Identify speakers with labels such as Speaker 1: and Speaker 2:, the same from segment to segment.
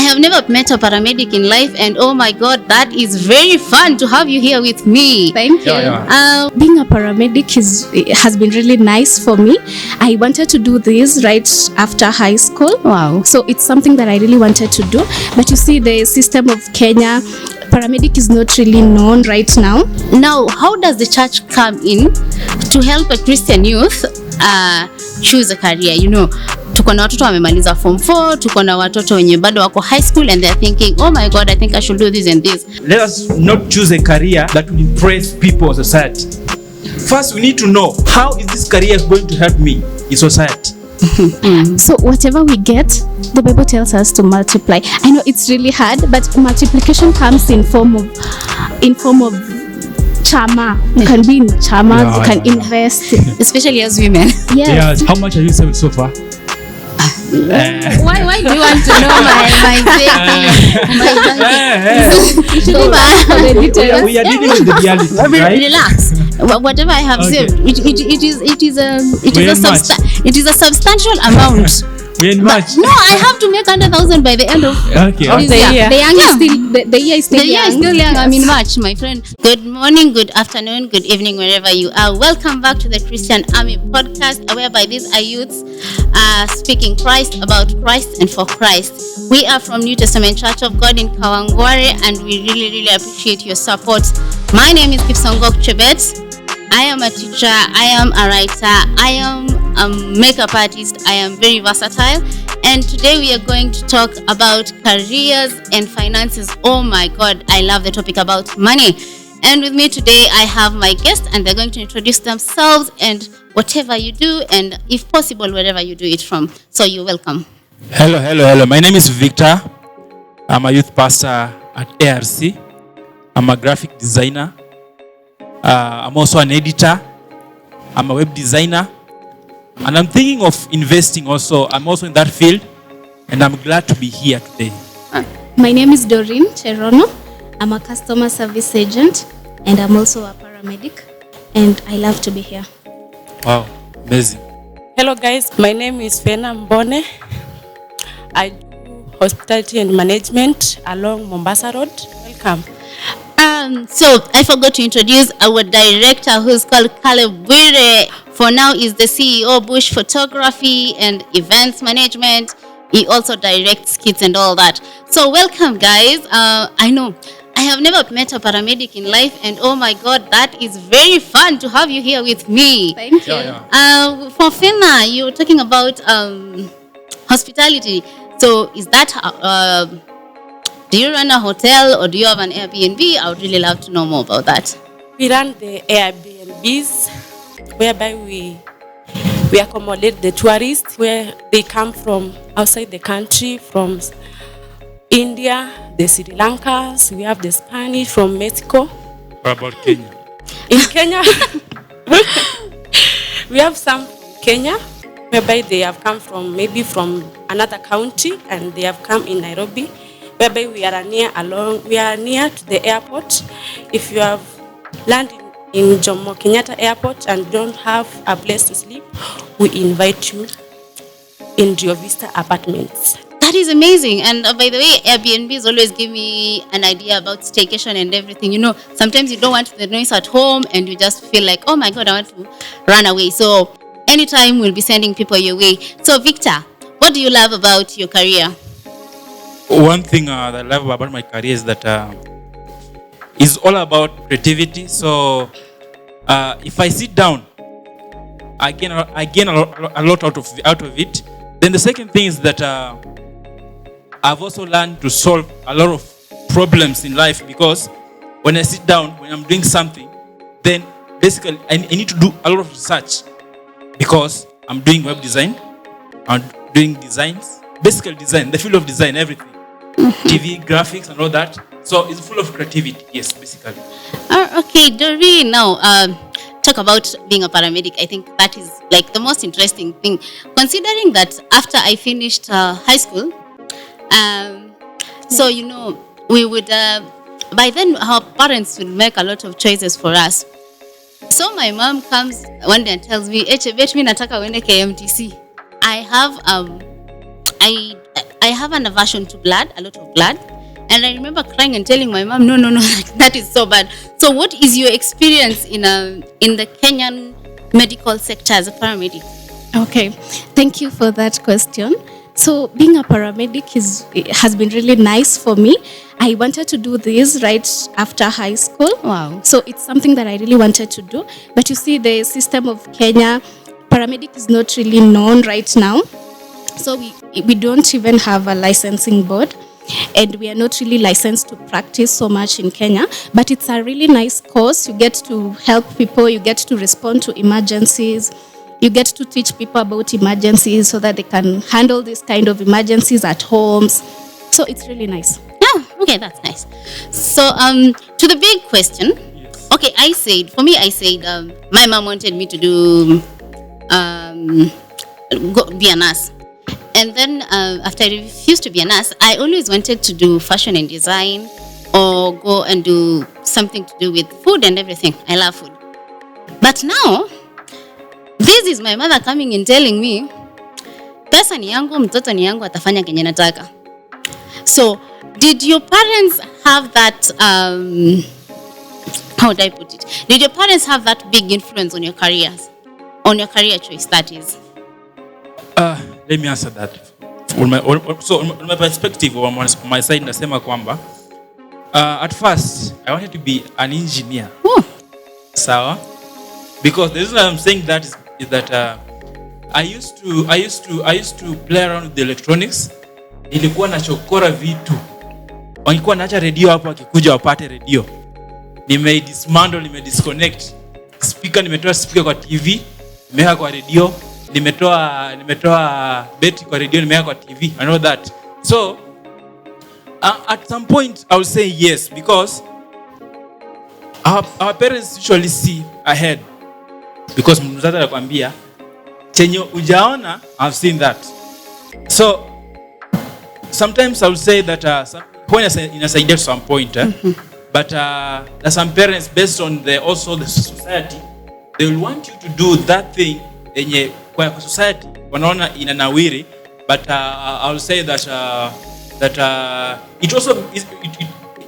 Speaker 1: have never met a paramedic in life, and oh my God, that is very fun to have you here with me.
Speaker 2: Thank you. Being a paramedic has been really nice for me. I wanted to do this right after high school.
Speaker 1: Wow.
Speaker 2: So it's something that I really wanted to do. But you see, the system of Kenya, paramedic is not really known right now.
Speaker 1: Now, how does the church come in to help a Christian youth choose a career? You know, tuko na watoto wamemaliza form 4, tuko na watoto wenye bado wako high school and they're thinking, oh my God, I think I should do this and this.
Speaker 3: Let us not choose a career that will impress people or society. First, we need to know, how is this career going to help me in society?
Speaker 2: So whatever we get, the Bible tells us to multiply. I know it's really hard, but multiplication comes in form of chama. You can be in chama, you can invest.
Speaker 1: Especially as women.
Speaker 2: Yes.
Speaker 3: How much have you saved so far?
Speaker 1: Why do you want to know my
Speaker 3: We are dealing with the reality, right?
Speaker 1: Relax. Whatever I have saved, it is a substantial amount.
Speaker 3: We ain't much.
Speaker 1: No, I have to make 100,000 by the end of
Speaker 3: Okay.
Speaker 1: this year.
Speaker 2: The year is still young.
Speaker 1: I'm in March, my friend. Good morning, good afternoon, good evening, wherever you are. Welcome back to the Christian Army podcast, whereby these are youths speaking Christ, about Christ, and for Christ. We are from New Testament Church of God in Kawangware, and we really appreciate your support. My name is Kipsongok Chebet. I am a teacher, I am a writer, I am a makeup artist, I am very versatile, and today we are going to talk about careers and finances. Oh my God, I love the topic about money. And with me today I have my guests, and they're going to introduce themselves and whatever you do, and if possible wherever you do it from. So you're welcome.
Speaker 3: Hello. My name is Victor. I'm a youth pastor at ARC. I'm a graphic designer. I'm also an editor. I'm a web designer. And I'm thinking of investing also. I'm also in that field. And I'm glad to be here today.
Speaker 2: My name is Doreen Cherono. I'm a customer service agent, and I'm also a paramedic. And I love to be here.
Speaker 3: Wow, amazing.
Speaker 4: Hello guys, my name is Fena Mbone. I do hospitality and management along Mombasa Road. Welcome.
Speaker 1: So I forgot to introduce our director, who's called Caleb Wire. For now, is the CEO of Bush Photography and Events Management. He also directs skits and all that. So welcome, guys. I know I have never met a paramedic in life, and oh my God, that is very fun to have you here with me.
Speaker 2: Thank you.
Speaker 1: For Fena, you were talking about hospitality. So is that do you run a hotel or do you have an Airbnb? I would really love to know more about that.
Speaker 4: We run the Airbnbs, whereby we accommodate the tourists where they come from outside the country, from India, the Sri Lankas. We have the Spanish from Mexico.
Speaker 3: What about Kenya?
Speaker 4: In Kenya, we have some from Kenya, whereby they have come from another county, and they have come in Nairobi, whereby we are near to the airport. If you have landed in Jomo Kenyatta Airport and don't have a place to sleep, we invite you in Rio Vista Apartments.
Speaker 1: That is amazing. And by the way, Airbnbs always give me an idea about staycation and everything. You know, sometimes you don't want the noise at home and you just feel like, oh my God, I want to run away. So anytime we'll be sending people your way. So Victor, what do you love about your career?
Speaker 3: One thing that I love about my career is that it's all about creativity. So if I sit down, I gain a lot out of it. Then the second thing is that I've also learned to solve a lot of problems in life, because when I sit down, when I'm doing something, then basically I need to do a lot of research, because I'm doing web design, I'm doing designs, basically design, the field of design, everything. TV, graphics, and all that. So it's full of creativity, yes, basically.
Speaker 1: Okay, Doreen, now talk about being a paramedic. I think that is like the most interesting thing, considering that after I finished high school, so you know, we would by then our parents would make a lot of choices for us. So my mom comes one day and tells me, "Chebet, mimi nataka uende KMTC." I I have an aversion to blood, a lot of blood. And I remember crying and telling my mom, no, that is so bad. So what is your experience in the Kenyan medical sector as a paramedic?
Speaker 2: Okay, thank you for that question. So being a paramedic has been really nice for me. I wanted to do this right after high school.
Speaker 1: Wow.
Speaker 2: So it's something that I really wanted to do. But you see, the system of Kenya, paramedic is not really known right now. So we don't even have a licensing board. And we are not really licensed to practice so much in Kenya. But it's a really nice course. You get to help people. You get to respond to emergencies. You get to teach people about emergencies so that they can handle this kind of emergencies at homes. So it's really nice.
Speaker 1: Yeah, okay, that's nice. So to the big question, okay, I said my mom wanted me to do be a nurse. And then after I refused to be a nurse, I always wanted to do fashion and design or go and do something to do with food and everything. I love food. But now, this is my mother coming and telling me, pesa ni yangu, mtoto ni yangu, atafanya kenye nataka. So, did your parents have that, how would I put it? Did your parents have that big influence on your careers? On your career choice, that is?
Speaker 3: Let me answer that. On my perspective, on my side, nasema kwamba, at first, I wanted to be an engineer.
Speaker 1: Oh.
Speaker 3: Sawa? Because the reason I'm saying that is that I used to play around with the electronics. Nilikuwa nachokora vitu. Walikuwa naacha radio hapo, akikuja wapate radio. Disconnect. Nimetoa speaker kwa TV, nimeweka kwa radio, nimetoa beti kwa radio, nimeweka kwa TV. I know that. So at some point I will say yes, because our parents usually see ahead. Because mzazi anakuambia chenye ujaona, I've seen that. So sometimes I will say that inasaidia to some point, but there's some parents, based on the society, they will want you to do that thing yenye kwa society wanaona inanawiri, but I will say that it also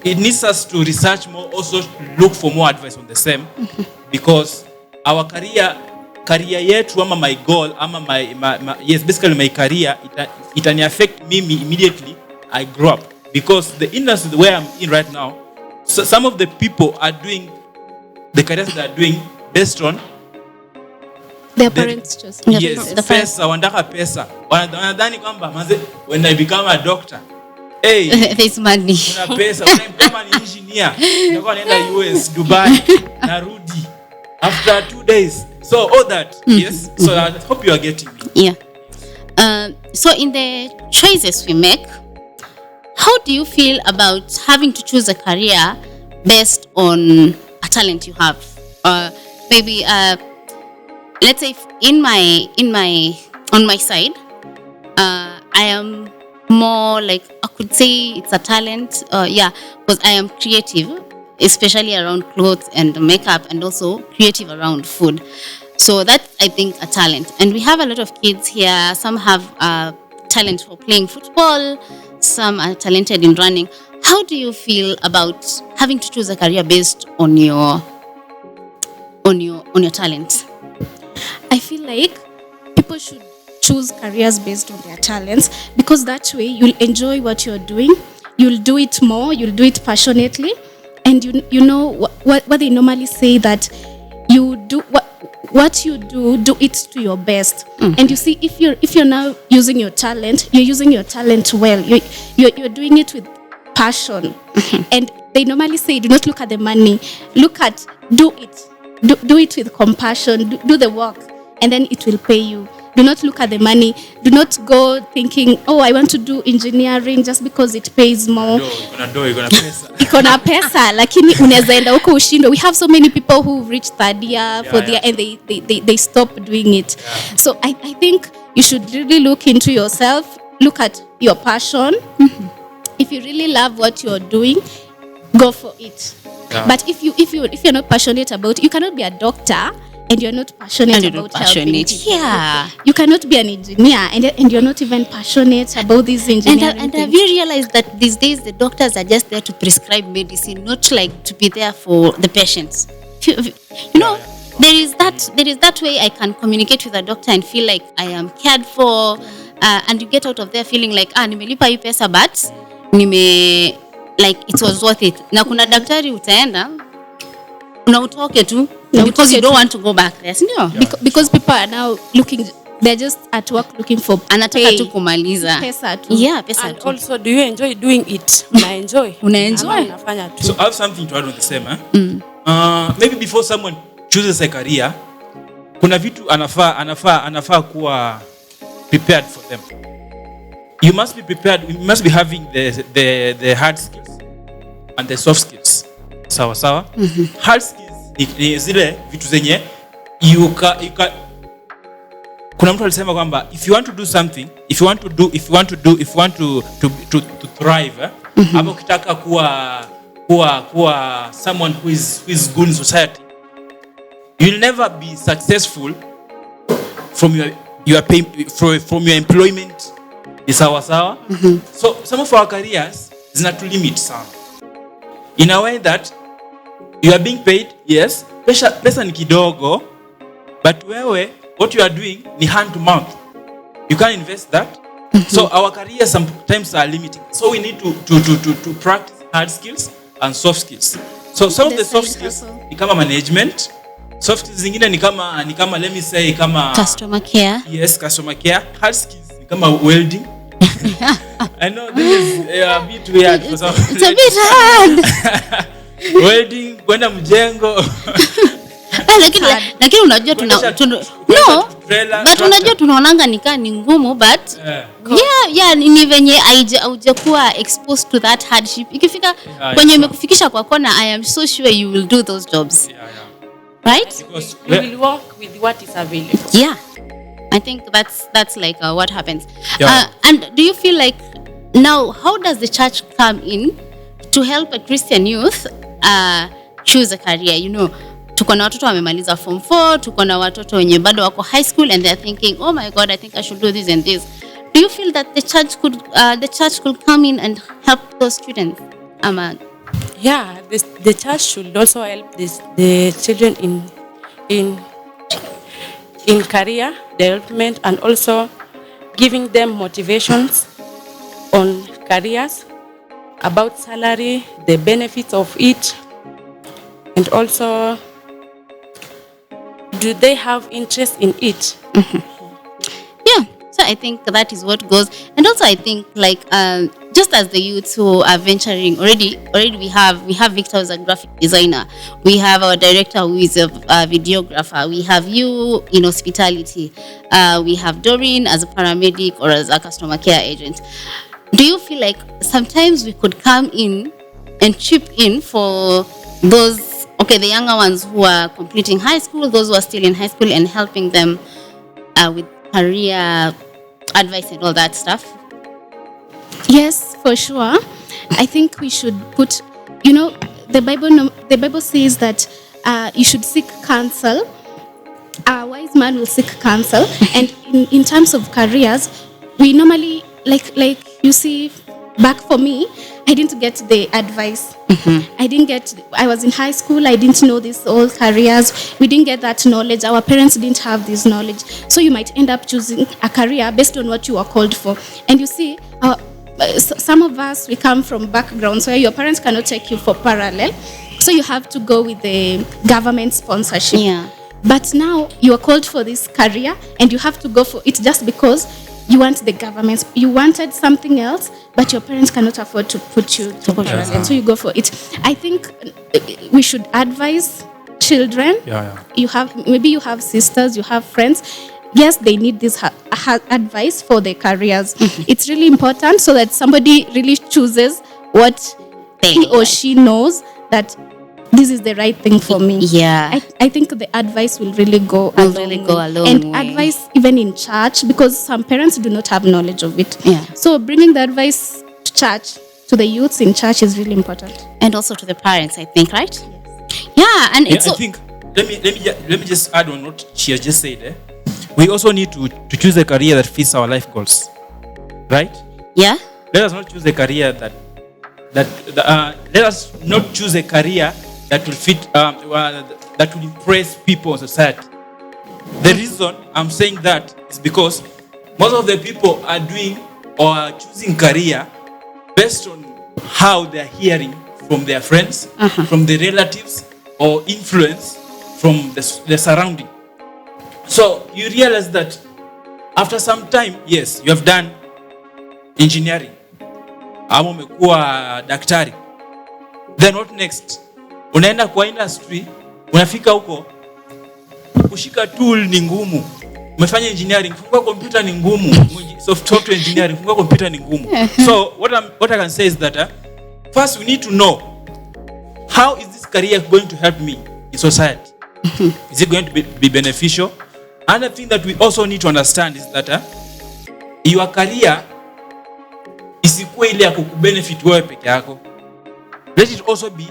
Speaker 3: it needs us to research more, also look for more advice on the same, because our career yetu ama my goal ama basically my career, itani affect me immediately I grow up, because the industry where I'm in right now, so some of the people are doing the careers they are doing based on
Speaker 2: their parents choice.
Speaker 3: Yes, the pesa, wanataka pesa. Wanadhani kwamba when I become a doctor, hey,
Speaker 1: there's money.
Speaker 3: Kuna pesa, kama ni engineer, nitakuwa naenda US, Dubai, narudi after 2 days. So all that, yes. So I hope you are getting me.
Speaker 1: Yeah. So in the choices we make, how do you feel about having to choose a career based on a talent you have? Maybe let's say on my side, I am more like, I could say it's a talent. Because I am creative, especially around clothes and makeup, and also creative around food. So that's, I think, a talent. And we have a lot of kids here. Some have talent for playing football. Some are talented in running. How do you feel about having to choose a career based on your talent?
Speaker 2: I feel like people should choose careers based on their talents, because that way you'll enjoy what you're doing. You'll do it more. You'll do it passionately. And you know what they normally say, that you do what you do it to your best. And you see, if you're now using your talent, you're using your talent well. You're doing it with passion. And they normally say, do not look at the money. Look at, do it. Do it with compassion. Do the work, and then it will pay you. Do not look at the money. Do not go thinking, oh, I want to do engineering just because it pays more. Iko na pesa, lakini unaweza enda huko ushindwe. We have so many people who reach third year, fourth year, and they stop doing it. So I think you should really look into yourself. Look at your passion. If you really love what you're doing, go for it. But if you're not passionate about it, you cannot be a doctor and you're not passionate
Speaker 1: And you're not
Speaker 2: about helping
Speaker 1: passionate.
Speaker 2: people.
Speaker 1: Yeah.
Speaker 2: You cannot be an engineer and you're not even passionate about these
Speaker 1: And,
Speaker 2: engineering
Speaker 1: and
Speaker 2: things.
Speaker 1: have you realized that these days the doctors are just there to prescribe medicine, not like to be there for the patients? You know, there is that way I can communicate with a doctor and feel like I am cared for, and you get out of there feeling like nimelipa hii pesa but like it was worth it. Na kuna daktari utaenda na utoke tu because you don't want to go back there, sindio?
Speaker 2: Because people are now looking, they're just at work looking for
Speaker 1: Anataka tu kumaliza
Speaker 2: pesa tu.
Speaker 1: Yeah, pesa
Speaker 4: And
Speaker 1: tu.
Speaker 4: also, do you enjoy doing it? Una
Speaker 1: Unaenjoy?
Speaker 4: Ama unafanya tu?
Speaker 3: So I have something to add on the same. Maybe before someone chooses a career, kuna vitu anafaa kuwa prepared for them. You must be prepared. You must be having the hard skills and the soft skills. Sawa. Hard skills ni zile vitu zenye kuna mtu alisema kwamba if you want to do something, if you want to thrive, ama ukitaka kuwa someone who is good in society, you'll never be successful from your employment. Is sawa. So some of our careers is not to limit sana, in a way that you are being paid, yes, pesa ni kidogo, but wewe what you are doing ni hand to mouth. You can't invest that. So our careers sometimes are limiting. So we need to practice hard skills and soft skills. So some of the soft skills ni kama management. Soft skills zingine ni kama let me say kama
Speaker 1: Customer care.
Speaker 3: Yes, customer care. Hard skills ni kama welding. I know this is a bit weird for some.
Speaker 1: It's a bit hard.
Speaker 3: Welding, kwenda mjengo.
Speaker 1: Lakini unajua unajua tunaonanga ni ngumu but ni venye haujakuwa exposed to that hardship. Ikifika kwenye imekufikisha kwa kona, I am so sure you will do those jobs. Right?
Speaker 4: Because you will work with what is available.
Speaker 1: Yeah. I think that's like what happens.
Speaker 3: Yeah.
Speaker 1: And do you feel like now how does the church come in to help a Christian youth choose a career? You know, tuko na watoto wamemaliza form 4, tuko na watoto wenye bado wako high school and they're thinking, oh my God, I think I should do this and this. Do you feel that the church could come in and help those students?
Speaker 4: Yeah, the church should also help the children in career development, and also giving them motivations on careers, about salary, the benefits of it, and also do they have interest in it?
Speaker 1: Yeah, so I think that is what goes. And also I think like just as the youths who are venturing already we have Victor as a graphic designer, we have our director who is a videographer, we have you in hospitality, we have Doreen as a paramedic or as a customer care agent. Do you feel like sometimes we could come in and chip in for those, the younger ones who are completing high school, those who are still in high school, and helping them with career advice and all that stuff?
Speaker 2: Yes, for sure. I think we should put, the Bible says that you should seek counsel. A wise man will seek counsel. And in terms of careers, we normally, like you see, back for me, I didn't get the advice. I was in high school, I didn't know these old careers. We didn't get that knowledge. Our parents didn't have this knowledge. So you might end up choosing a career based on what you are called for. And you see, some of us, we come from backgrounds where your parents cannot take you for parallel. So you have to go with the government sponsorship.
Speaker 1: Yeah.
Speaker 2: But now you are called for this career and you have to go for it just because you want the government. You wanted something else, but your parents cannot afford to put you to parallel. So you go for it. I think we should advise children. You have sisters, you have friends. Yes, they need this advice for their careers. It's really important so that somebody really chooses what he or she knows that this is the right thing for me.
Speaker 1: Yeah.
Speaker 2: I think the advice will really go a long way. And advice even in church, because some parents do not have knowledge of it.
Speaker 1: Yeah.
Speaker 2: So bringing the advice to church, to the youths in church, is really important.
Speaker 1: And also to the parents, I think, right? Yes. Yeah, and
Speaker 3: I think let me just add on what she has just said. We also need to choose a career that fits our life goals, right?
Speaker 1: Yeah.
Speaker 3: Let us not choose a career that let us not choose a career that will fit that will impress people in society. The reason I'm saying that is because most of the people are doing or are choosing career based on how they're hearing from their friends, from their relatives, or influence from the surrounding. So you realize that after some time, yes, you have done engineering, ama umekuwa daktari, then what next? Unaenda kwa industry, unafika huko, kushika tool ni ngumu. Umefanya engineering, kufungua computer ni ngumu. Software engineering, kufungua computer ni ngumu. So what I can say is that first we need to know, how is this career going to help me in society? Is it going to be beneficial? Another thing that we also need to understand is that your career isikuwe ile ya kukubenefit wewe peke yako. Let it also be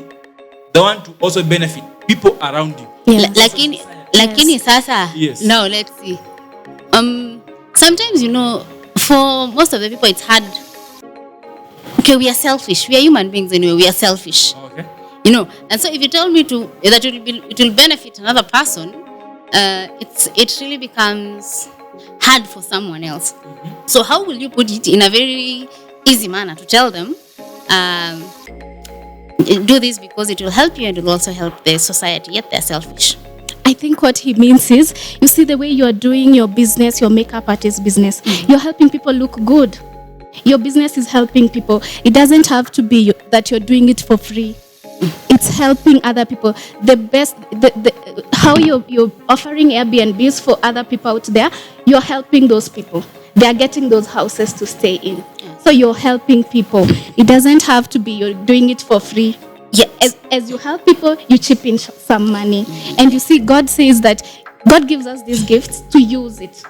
Speaker 3: the one to also benefit people around you.
Speaker 1: Yeah. Lakini sasa,
Speaker 3: yes.
Speaker 1: Now let's see. Sometimes, for most of the people it's hard. Okay, we are selfish. We are human beings anyway. We are selfish.
Speaker 3: Okay.
Speaker 1: And so if you tell me that it will benefit another person, it really becomes hard for someone else. So how will you put it in a very easy manner to tell them, do this because it will help you and it will also help the society, yet they're selfish?
Speaker 2: I think what he means is, you see the way you're doing your business, your makeup artist business, you're helping people look good. Your business is helping people. It doesn't have to be that you're doing it for free. It's helping other people. The best, how you're offering Airbnbs for other people out there, you're helping those people. They're getting those houses to stay in. So you're helping people. It doesn't have to be you're doing it for free. Yeah, as you help people, you chip in some money. And you see, God says that God gives us these gifts to use it.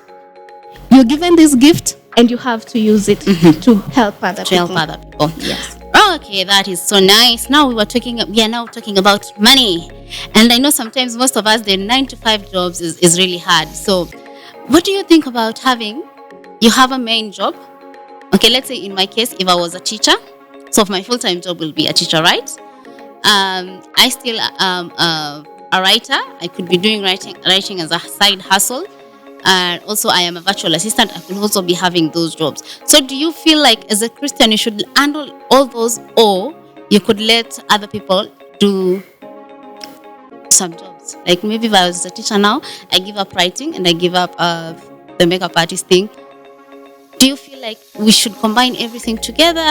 Speaker 2: You're given this gift and you have to use it to help other people.
Speaker 1: Yes. Okay, that is so nice. Now we are now talking about money. And I know sometimes most of us, the 9-to-5 jobs is really hard. So what do you think about you have a main job? Okay, let's say in my case, if I was a teacher, so my full-time job will be a teacher, right? I still am a writer. I could be doing writing as a side hustle. And also I am a virtual assistant. I could also be having those jobs. So do you feel like as a Christian you should handle all those, or you could let other people do some jobs? Like maybe if I was a teacher now, I give up writing and I give up the makeup artist thing. Do you feel like we should combine everything together?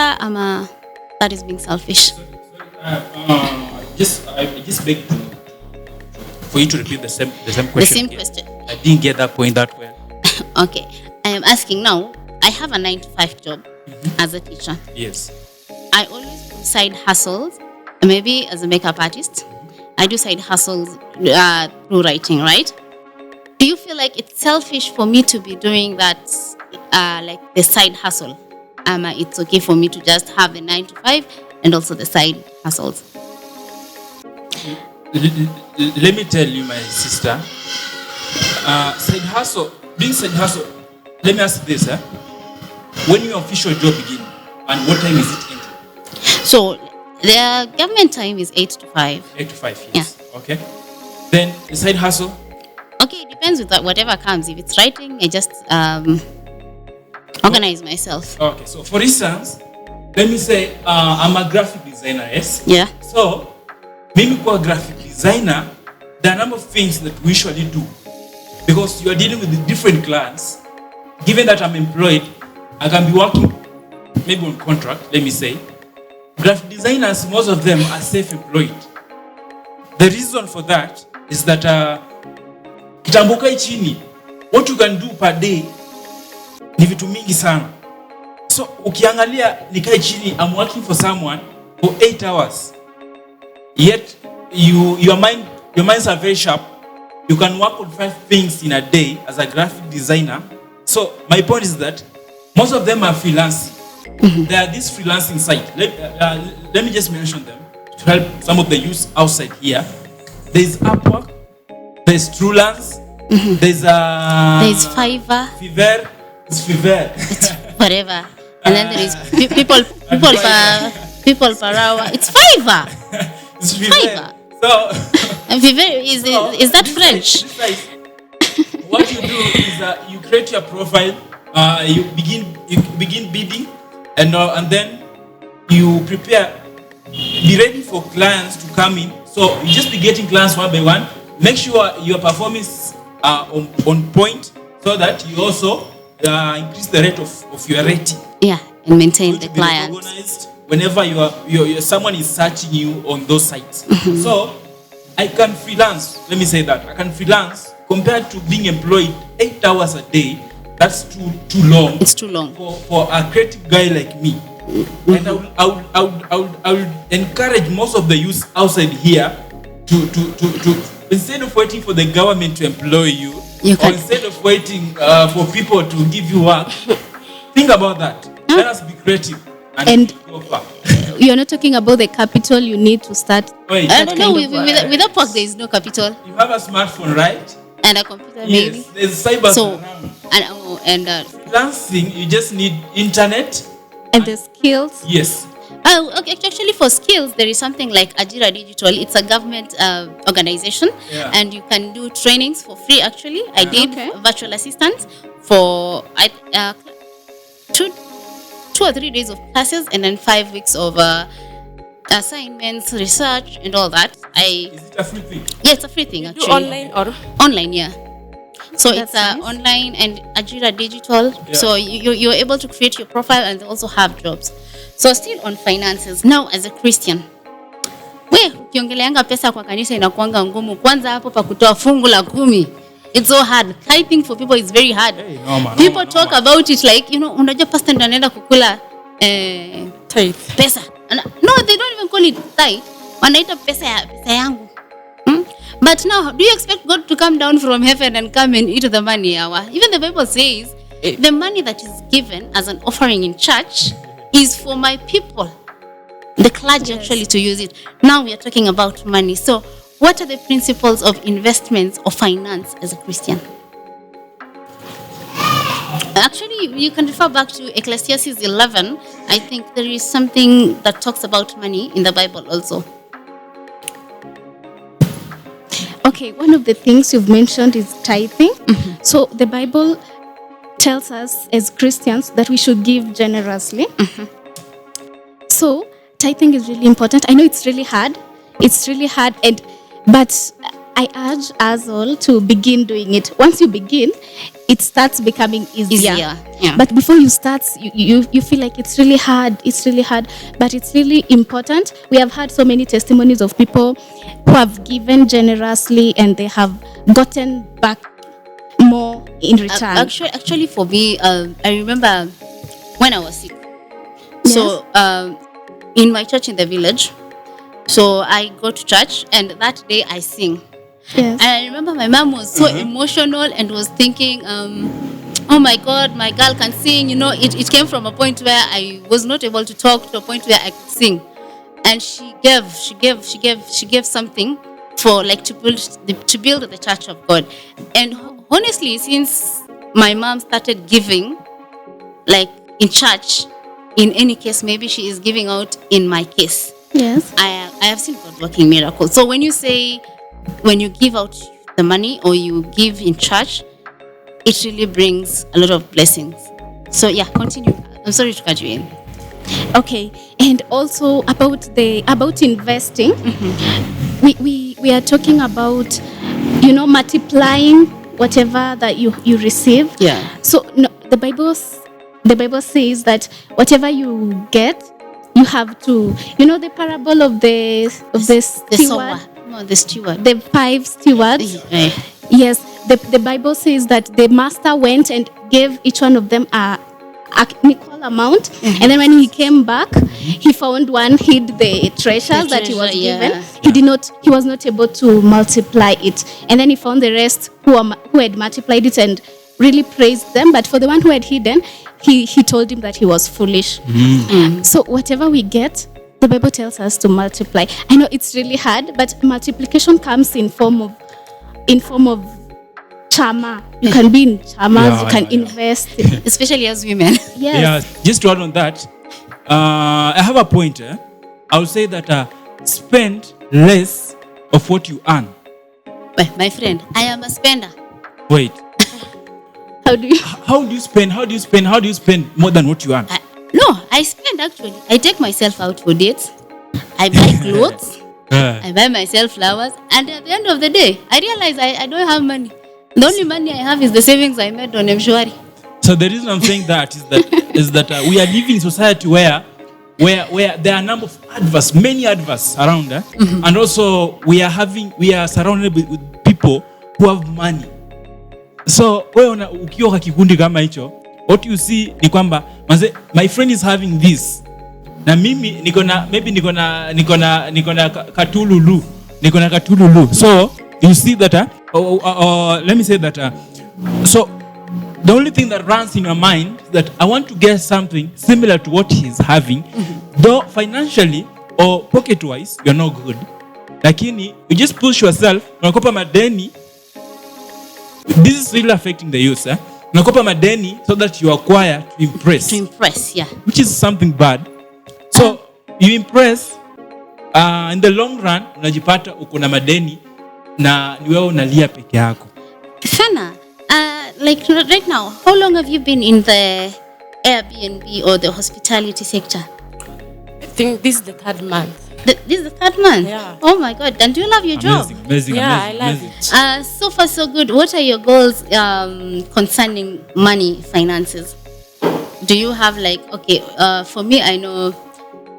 Speaker 1: That is being selfish.
Speaker 3: I just beg for you to repeat the same question.
Speaker 1: The same question.
Speaker 3: I didn't get that point that well.
Speaker 1: Okay. I am asking now, I have a 9-to-5 job as a teacher.
Speaker 3: Yes.
Speaker 1: I always do side hustles, maybe as a makeup artist. I do side hustles through writing, right? Do you feel like it's selfish for me to be doing that, like the side hustle? It's okay for me to just have the 9-to-5 and also the side hustles?
Speaker 3: Let me tell you, my sister, being side hustle, let me ask this, when your official job begin and what time is it ending?
Speaker 1: So the government time is 8 to 5.
Speaker 3: 8 to 5, yes. Yeah. Okay. Then the side hustle?
Speaker 1: Okay, it depends with whatever comes. If it's writing, I just organize myself.
Speaker 3: Okay, so for instance, let me say I'm a graphic designer, yes?
Speaker 1: Yeah.
Speaker 3: So, maybe for a graphic designer, there are a number of things that we usually do. Because you are dealing with the different clients. Given that I'm employed, I can be working maybe on contract, let me say. Graphic designers, most of them are self-employed. The reason for that is that kitamboka chini, what you can do per day ni vitu mingi sana. So ukiangalia nikai chini, I'm working for someone for 8 hours. Yet your minds are very sharp. You can work on 5 things in a day as a graphic designer. So my point is that most of them are freelancing. There are these freelancing sites. Let me just mention them to help some of the youth outside here. There is Upwork, there's Trulance, there's
Speaker 1: There's Fiverr,
Speaker 3: Fiverr, it's Fiverr.
Speaker 1: it's whatever. And then there is people per hour. It's Fiverr.
Speaker 3: It's
Speaker 1: Fiverr.
Speaker 3: So
Speaker 1: And Fiverr is that French?
Speaker 3: what you do is you create your profile, you begin bidding, and then you prepare, be ready for clients to come in. So you just be getting clients one by one. Make sure your performance are on point, so that you also increase the rate of your rating.
Speaker 1: Yeah, and maintain
Speaker 3: To
Speaker 1: the
Speaker 3: be
Speaker 1: client.
Speaker 3: recognized whenever someone is searching you on those sites. So I can freelance. Let me say that I can freelance compared to being employed 8 hours a day. That's too long.
Speaker 1: It's too long.
Speaker 3: For a creative guy like me. And I would encourage most of the youth outside here to instead of waiting for the government to employ you, or instead of waiting for people to give you work, think about that. Let us be creative and go far.
Speaker 2: You're not talking about the capital you need to start.
Speaker 3: Wait,
Speaker 1: I don't know. Without work, there is no capital.
Speaker 3: you have a smartphone, right?
Speaker 1: And a computer, maybe.
Speaker 3: Yes, there's cyber
Speaker 1: So,
Speaker 3: around.
Speaker 1: and
Speaker 3: Freelancing, you just need internet.
Speaker 2: And the skills.
Speaker 3: Yes.
Speaker 1: okay, actually, for skills, there is something like Ajira Digital. It's a government organization, and you can do trainings for free. Actually, I did virtual assistants for two or 3 days of classes, and then 5 weeks of assignments, research, and all that.
Speaker 3: Is it a free thing?
Speaker 1: Yeah, it's a free thing actually.
Speaker 4: Do online or
Speaker 1: Online, yeah. So
Speaker 2: That's
Speaker 1: it's
Speaker 2: nice.
Speaker 1: online and Ajira Digital. So you're able to create your profile and also have jobs. So still on finances. Now as a Christian, ukiongeleanga pesa kwa kanisa inakuanga ngumu. Kwanza hapo pa kutoa fungu la 10. It's so hard. Tithing for people is very hard.
Speaker 3: Hey, no,
Speaker 1: People talk about it like, unajua pastor ndo anaenda kukula
Speaker 4: tithe?
Speaker 1: pesa. No, they don't even call it tithe. Wanaita pesa yangu. But now, do you expect God to come down from heaven and come and eat the money? Even the Bible says the money that is given as an offering in church is for my people, the clergy actually to use it. Now we are talking about money. So what are the principles of investments or finance as a Christian? Actually, you can refer back to Ecclesiastes 11. I think there is something that talks about money in the Bible also.
Speaker 2: Okay, one of the things you've mentioned is tithing. So the Bible tells us as Christians that we should give generously. So tithing is really important. I know it's really hard. But I urge us all to begin doing it. Once you begin, it starts becoming easier.
Speaker 1: Yeah.
Speaker 2: But before you start, you feel like it's really hard, but it's really important. We have had so many testimonies of people who have given generously and they have gotten back more in return.
Speaker 1: Actually, for me, I remember when I was sick.
Speaker 2: Yes.
Speaker 1: So in my church in the village, so I go to church and that day I sing.
Speaker 2: Yes.
Speaker 1: And I remember my mom was so emotional and was thinking, oh my God, my girl can sing. It came from a point where I was not able to talk to a point where I could sing. And she gave something for like to build the church of God. And honestly, since my mom started giving, like in church, in any case, maybe she is giving out in my case.
Speaker 2: Yes.
Speaker 1: I have seen God working miracles. So when you give out the money or you give in church, it really brings a lot of blessings. So yeah, continue. I'm sorry to cut you in.
Speaker 2: Okay, and also about investing, we are talking about multiplying whatever that you receive.
Speaker 1: Yeah.
Speaker 2: So no, the Bible says that whatever you get, you have to. The parable of the steward.
Speaker 1: The steward.
Speaker 2: The 5 stewards.
Speaker 1: Yeah.
Speaker 2: Yes, the Bible says that the master went and gave each one of them a equal amount, and then when he came back, he found one hid the treasures that he was given. He was not able to multiply it, and then he found the rest who had multiplied it and really praised them. But for the one who had hidden, he told him that he was foolish. So whatever we get, the Bible tells us to multiply. I know it's really hard, but multiplication comes in form of in form of chama. You can be in chamas, you can invest.
Speaker 1: Especially as women.
Speaker 2: Yes.
Speaker 3: Yeah, just to add on that, I have a point. I will say that spend less of what you earn.
Speaker 1: Well, my friend, I am a spender.
Speaker 3: Wait,
Speaker 2: How do you?
Speaker 3: how do you spend? How do you spend? How do you spend more than what you earn?
Speaker 1: No, I spend actually. I take myself out for dates. I buy clothes. I buy myself flowers. And at the end of the day, I realize I don't have money. The only money I have is the savings I made on Mshwari.
Speaker 3: So the reason I'm saying that is that we are living in society where there are a number of adverts, many adverts around, and also we are surrounded with people who have money. So wewe ukiwa kwa kikundi kama hicho, what you see ni kwamba my friend is having this, na mimi niko na katululu. So you see that let me say that so the only thing that runs in your mind is that I want to get something similar to what he's having, though financially or pocket wise you're not good, lakini you just push yourself, unakopa madeni. This is really affecting the youth. Unakopa madeni so that you acquire to impress.
Speaker 1: To impress, yeah.
Speaker 3: Which is something bad. So you impress, in the long run unajipata uko na madeni na ni wewe unalia peke yako.
Speaker 1: Fana, like right now, how long have you been in the Airbnb or the hospitality sector?
Speaker 4: I think this is the 3rd month.
Speaker 1: This is the 3rd month?
Speaker 4: Yeah.
Speaker 1: Oh my God. And do you love your job?
Speaker 3: Amazing.
Speaker 4: Yeah, I love it.
Speaker 1: So far, so good. What are your goals concerning money, finances? Do you have like, okay, for me, I know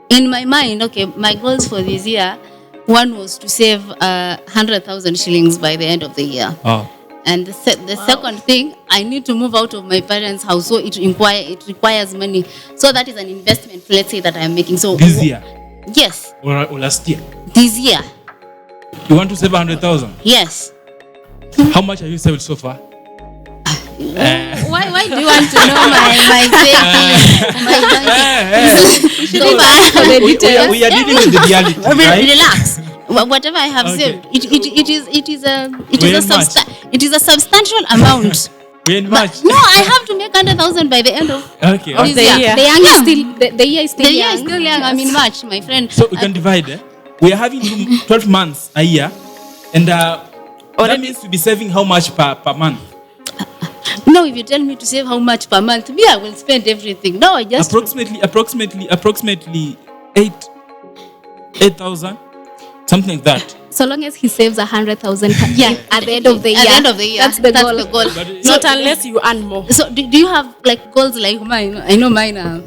Speaker 1: in my mind, okay, my goals for this year, one was to save 100,000 shillings by the end of the year.
Speaker 3: Oh.
Speaker 1: And the second thing, I need to move out of my parents' house, so it requires money. So that is an investment, let's say, that I'm making. So
Speaker 3: This year?
Speaker 1: Yes.
Speaker 3: Or last year?
Speaker 1: This year.
Speaker 3: You want to save 100,000?
Speaker 1: Yes.
Speaker 3: How much have you saved so far?
Speaker 1: Why do you want to know my savings? My banking? Shouldn't ask for the details.
Speaker 3: We are dealing with the reality, right?
Speaker 1: Relax. Whatever I have saved, it is a substantial amount.
Speaker 3: We're in March.
Speaker 1: No, I have to make 100,000 by the end of
Speaker 3: Okay.
Speaker 1: this
Speaker 4: the year.
Speaker 2: The young is still the year is still
Speaker 1: The year
Speaker 2: young.
Speaker 1: is still young. I'm in March, my friend.
Speaker 3: So we can divide. We are having 12 months a year, and that means to be saving how much per month?
Speaker 1: No, if you tell me to save how much per month, me, I will spend everything. No, I just
Speaker 3: Approximately 8,000, something like that.
Speaker 2: So long as he saves 100,000 at the end of the year.
Speaker 1: At the end of the year.
Speaker 2: That's the goal.
Speaker 3: But
Speaker 4: Not unless you earn more.
Speaker 1: So do you have like goals like mine? I know mine are.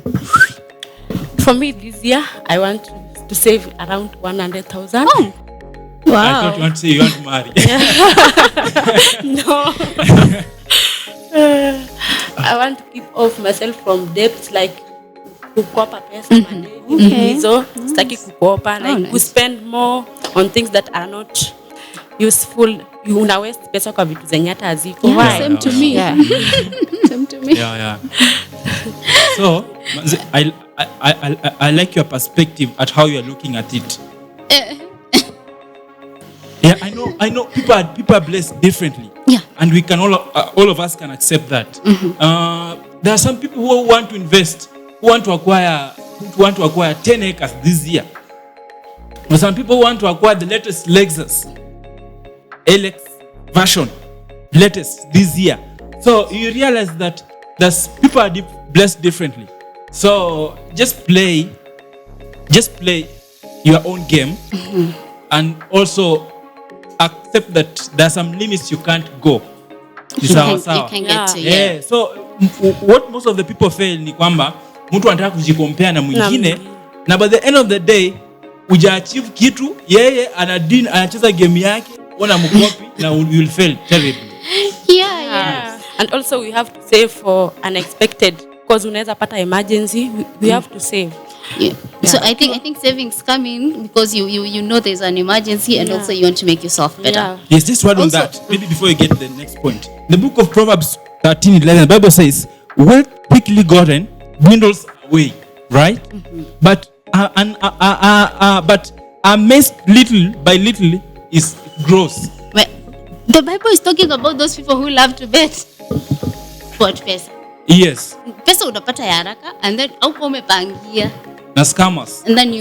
Speaker 4: For me this year, I want to save around 100,000.
Speaker 1: Oh,
Speaker 3: I thought you want to say you want to marry.
Speaker 4: No. I want to keep off myself from debts, like kukopa pesa madeni hizo sitaki kukopa, like
Speaker 1: nice.
Speaker 4: we spend more on things that are not useful. You una waste pesa kwa vitu zenye hata haziko.
Speaker 2: Yeah,
Speaker 4: Why?
Speaker 2: same to me.
Speaker 4: Yeah.
Speaker 2: Same to me.
Speaker 3: Yeah. So I like your perspective at how you are looking at it. Yeah, I know people are blessed differently.
Speaker 1: Yeah.
Speaker 3: And we can all of us can accept that. There are some people who want to invest, who want to acquire 10 acres this year. But some people want to acquire the latest Lexus LX version, latest this year. So you realize that people are blessed differently. So just play your own game, and also accept that there are some limits you can't go.
Speaker 1: you can get to
Speaker 3: Yeah. So what most of the people fail ni kwamba mtu anataka kujikompea na mwingine, na by the end of the day ujaachieve kitu, yeye anacheza game yake, wana mkopi na you will fail terribly.
Speaker 1: Yeah.
Speaker 4: And also we have to save for unexpected, because unaweza pata emergency. We have to save.
Speaker 1: Yeah. So I think savings come in because you know there's an emergency, and also you want to make yourself better.
Speaker 4: Yeah.
Speaker 3: Yes, just word on
Speaker 1: Also-
Speaker 3: that. Maybe before you get to the next point. The book of Proverbs 13:11, the Bible says, "Wealth quickly gotten dwindles away," right? But amassed little by little is gross.
Speaker 1: Well, The Bible is talking about those people who love to bet. Sport pesa.
Speaker 3: Yes.
Speaker 1: Pesa unapata ya haraka and then auko umepangia.
Speaker 3: Na scammers.
Speaker 1: And then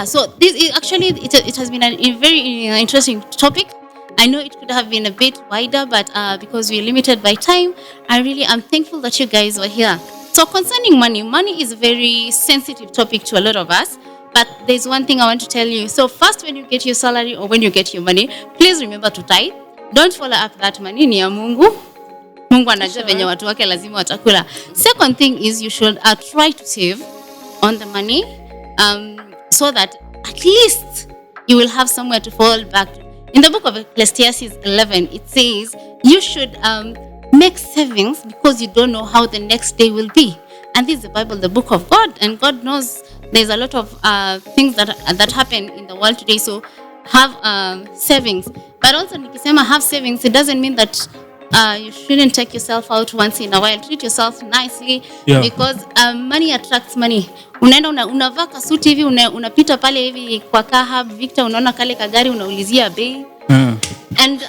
Speaker 1: so this is actually it has been a very interesting topic. I know it could have been a bit wider, but because we're limited by time, I really am thankful that you guys were here. So concerning money is a very sensitive topic to a lot of us. But there's one thing I want to tell you. So first, when you get your salary or when you get your money, please remember to tithe. Don't follow up that money. Ni ya Mungu. Mungu anajua venye watu wake lazima watakula. Second thing is you should try to save on the money so that at least you will have somewhere to fall back to. In the book of Ecclesiastes 11, it says you should make savings because you don't know how the next day will be. And this is the Bible, the book of God, and God knows there's a lot of things that happen in the world today. So have savings. But also nikisema have savings, it doesn't mean that you shouldn't take yourself out once in a while. Treat yourself nicely because money attracts money. Unaenda unavaa kasuti hivi unapita pale hivi kwa Kahab Victor, unaona kale kagari unaulizia bei. And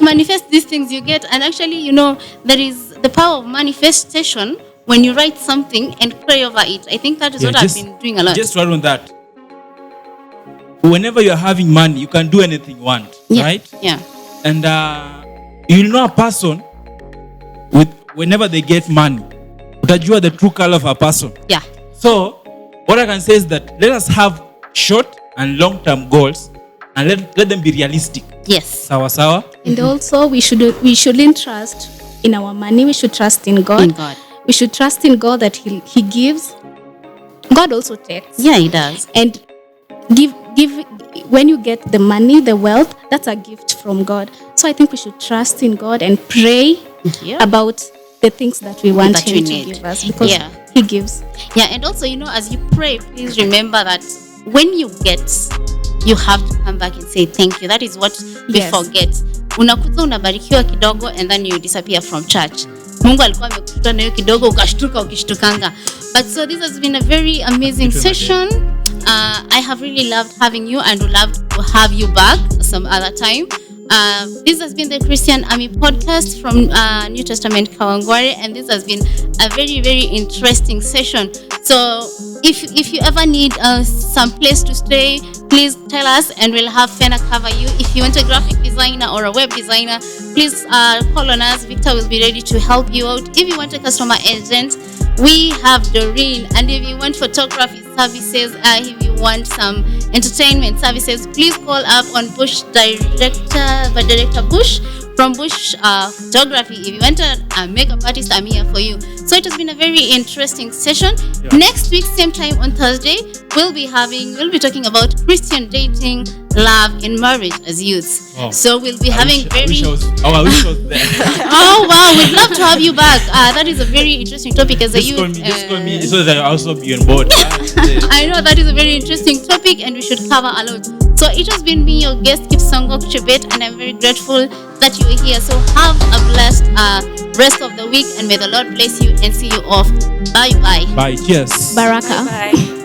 Speaker 1: manifest these things you get. And actually, there is the power of manifestation when you write something and pray over it. I think that is what I've been doing a lot.
Speaker 3: Just to add on that, whenever you're having money, you can do anything you want, right?
Speaker 1: Yeah.
Speaker 3: And you'll know a person whenever they get money. Utajua the true color of a person.
Speaker 1: Yeah.
Speaker 3: So, what I can say is that let us have short and long-term goals and let them be realistic.
Speaker 1: Yes.
Speaker 3: Sawa.
Speaker 2: And also we shouldn't trust in our money. We should trust in God.
Speaker 1: In God.
Speaker 2: We should trust in God that He gives. God also takes.
Speaker 1: Yeah, He does.
Speaker 2: And give when you get the money, the wealth, that's a gift from God. So I think we should trust in God and pray about the things that we want Him to give us because He gives.
Speaker 1: Yeah, and also, as you pray, please remember that when you get, you have to come back and say thank you. That is what we forget. Unakuta unabarikiwa kidogo and then you disappear from church. Mungu alikuwa amekushtuka na hiyo kidogo ukashtuka ukishtukanga. But so this has been a very amazing session. I have really loved having you and would love to have you back some other time. This has been the Christian Army podcast from New Testament Kawangware, and this has been a very, very interesting session. So if you ever need some place to stay, please tell us and we'll have Fena cover you. If you want a graphic designer or a web designer, please call on us. Victor will be ready to help you out. If you want a customer agent, we have Doreen. And if you want photography services, if you want some entertainment services, please call up on Bush Director Bush from Bush Photography. If you want a makeup artist, I'm here for you. So it has been a very interesting session. Next week, same time on Thursday, we'll be talking about Christian dating, love, and marriage as youths. So we'll be having
Speaker 3: I wish I was there.
Speaker 1: Oh wow, we'd love to have you back. That is a very interesting topic as a youth.
Speaker 3: Just call me so that I'll also be on board.
Speaker 1: I know that is a very interesting topic and we should cover a lot. So it has been me, your guest, Kipsongok Chebet, and I'm very grateful that you are here. So have a blessed rest of the week and may the Lord bless you and see you off. Bye.
Speaker 3: Bye. Cheers.
Speaker 2: Baraka.
Speaker 4: Bye.